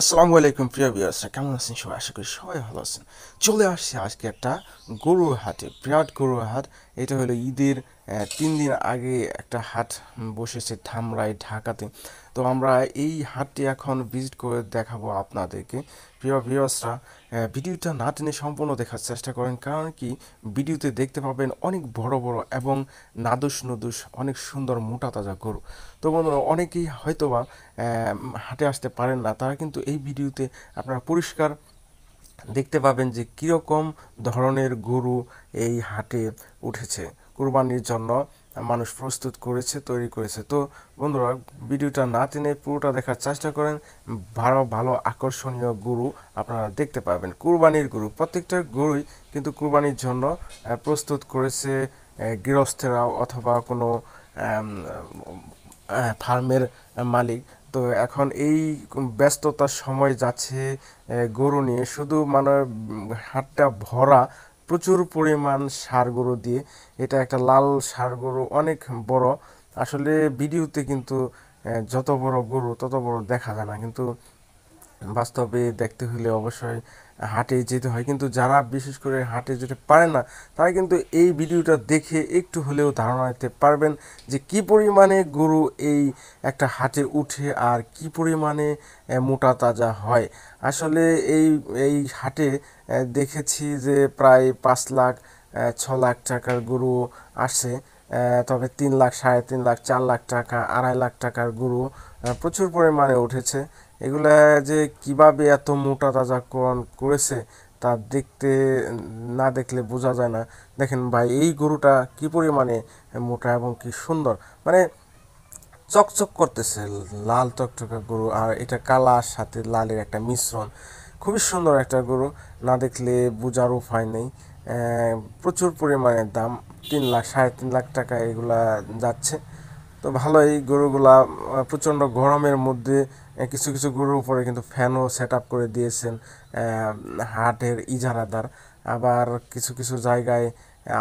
আসসালামু আলাইকুম প্রিয় ভিউয়ার্সরা, কেমন আছেন সবাই? আশা করি সবাই ভালো আছেন। চলে আসছে আজকে একটা গরুর হাটে, বিরাট গরুর হাট। এটা হলো ঈদের 3 দিন আগে একটা হাট বসেছে ধামরাই, ঢাকাতে। তো আমরা এই হাটটি এখন ভিজিট করে দেখাবো আপনাদেরকে। প্রিয় ভিউয়ার্সরা, ভিডিওটা না টেনে সম্পূর্ণ দেখার চেষ্টা করেন, কারণ কি ভিডিওতে দেখতে পাবেন অনেক বড় বড় এবং নাদুস নুদুস অনেক সুন্দর মোটা তাজা গরু। তো বন্ধুরা, অনেকেই হয়তোবা হাটে আসতে পারেন না, তারা কিন্তু এই ভিডিওতে আপনারা পরিষ্কার দেখতে পাবেন যে কীরকম ধরনের গরু এই হাটে উঠেছে, কুরবানির জন্য মানুষ প্রস্তুত করেছে, তৈরি করেছে। তো বন্ধুরা, ভিডিওটা না টেনে পুরোটা দেখার চেষ্টা করেন। ভালো ভালো আকর্ষণীয় গরু আপনারা দেখতে পাবেন, কুরবানির গরু। প্রত্যেকটা গরুই কিন্তু কুরবানির জন্য প্রস্তুত করেছে গৃহস্থেরা অথবা কোনো ফার্মের মালিক। তো এখন এই ব্যস্ততার সময় যাচ্ছে গরু নিয়ে, শুধু মানে হাটটা ভরা প্রচুর পরিমাণ ষাঁড় গরু দিয়ে। এটা একটা লাল ষাঁড় গরু, অনেক বড়। আসলে ভিডিওতে কিন্তু যত বড় গরু তত বড় দেখা যায় না, কিন্তু বাস্তবে দেখতে হলে অবশ্যই হাটে যেতে হয়। কিন্তু যারা বিশেষ করে হাটে যেতে পারে না, তারা কিন্তু এই ভিডিওটা দেখে একটু হলেও ধারণা নিতে পারবেন যে কি পরিমাণে গরু এই একটা হাটে উঠে আর কি পরিমাণে মোটা তাজা হয়। আসলে এই এই হাটে দেখেছি যে প্রায় 5 লাখ 6 লাখ টাকার গরু আসে। তবে 3 লাখ, 3.5 লাখ, 4 লাখ টাকা, 2.5 লাখ টাকার গরু প্রচুর পরিমাণে উঠেছে। এগুলা যে কিভাবে এত মোটা তাজাকরণ করেছে তা দেখতে না দেখলে বোঝা যায় না। দেখেন ভাই, এই গরুটা কি পরিমাণে মোটা এবং কি সুন্দর, মানে চকচক করতেছে, লাল টকটকে গরু। আর এটা কালার সাথে লালের একটা মিশ্রণ, খুবই সুন্দর একটা গরু, না দেখলে বোঝার উপায় নেই। প্রচুর পরিমাণে দাম, 3 লাখ, 3.5 লাখ টাকা এগুলা যাচ্ছে। তো ভালোই গরুগুলা। প্রচণ্ড গরমের মধ্যে কিছু কিছু গরুর উপরে কিন্তু ফ্যানও সেট আপ করে দিয়েছেন হাটের ইজারাদার। আবার কিছু কিছু জায়গায়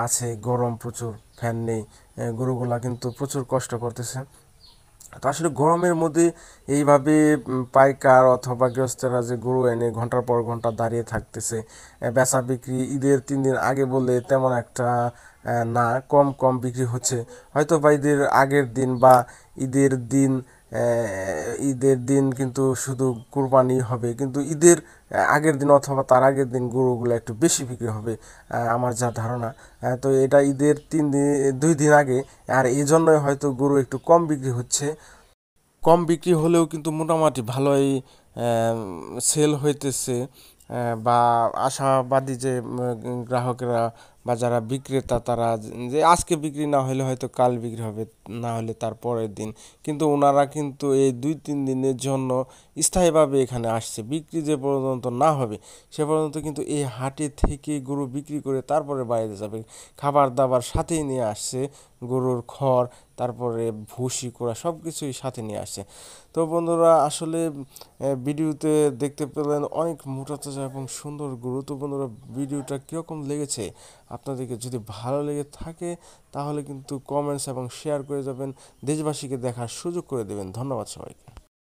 আছে গরম প্রচুর, ফ্যান নেই, গরুগুলা কিন্তু প্রচুর কষ্ট করতেছে। তো আসলে গরমের মধ্যে এইভাবে পাইকার অথবা গৃহস্থরা যে গরু এনে ঘন্টার পর ঘন্টা দাঁড়িয়ে থাকতেছে, বেচা বিক্রি ঈদের 3 দিন আগে বলে তেমন একটা না, কম কম বিক্রি হচ্ছে। হয়তো বা ঈদের আগের দিন বা ঈদের দিন ঈদের দিন কিন্তু শুধু কুরবানি হবে, কিন্তু ঈদের আগের দিন অথবা তার আগের দিন গরুগুলো একটু বেশি বিক্রি হবে, আমার যা ধারণা। তো এটা ঈদের 3 দিন 2 দিন আগে, আর এই জন্যই হয়তো গরু একটু কম বিক্রি হচ্ছে। কম বিক্রি হলেও কিন্তু মোটামুটি ভালোই সেল হইতেছে। বা আশাবাদী যে গ্রাহকেরা বা যারা বিক্রেতা, তারা যে আজকে বিক্রি না হলে হয়তো কাল বিক্রি হবে, না হলে তার পরের দিন। কিন্তু ওনারা কিন্তু এই 2-3 দিনের জন্য স্থায়ীভাবে এখানে আসছে, বিক্রি যে পর্যন্ত না হবে সে পর্যন্ত কিন্তু এই হাটে থেকে গরু বিক্রি করে তারপরে বাইরে যাবে। খাবার দাবার সাথেই নিয়ে আসছে, গরুর খড়, তারপরে ভুসি কোড়া সব কিছুই সাথে নিয়ে আসে। তো বন্ধুরা, আসলে ভিডিওতে দেখতে পেলেন অনেক মোটা তাজা এবং সুন্দর গরু। তো বন্ধুরা, ভিডিওটা কীরকম লেগেছে আপনাদেরকে? যদি ভালো লেগে থাকে তাহলে কিন্তু কমেন্টস এবং শেয়ার করে যাবেন, দেশবাসীকে দেখার সুযোগ করে দেবেন। ধন্যবাদ সবাইকে।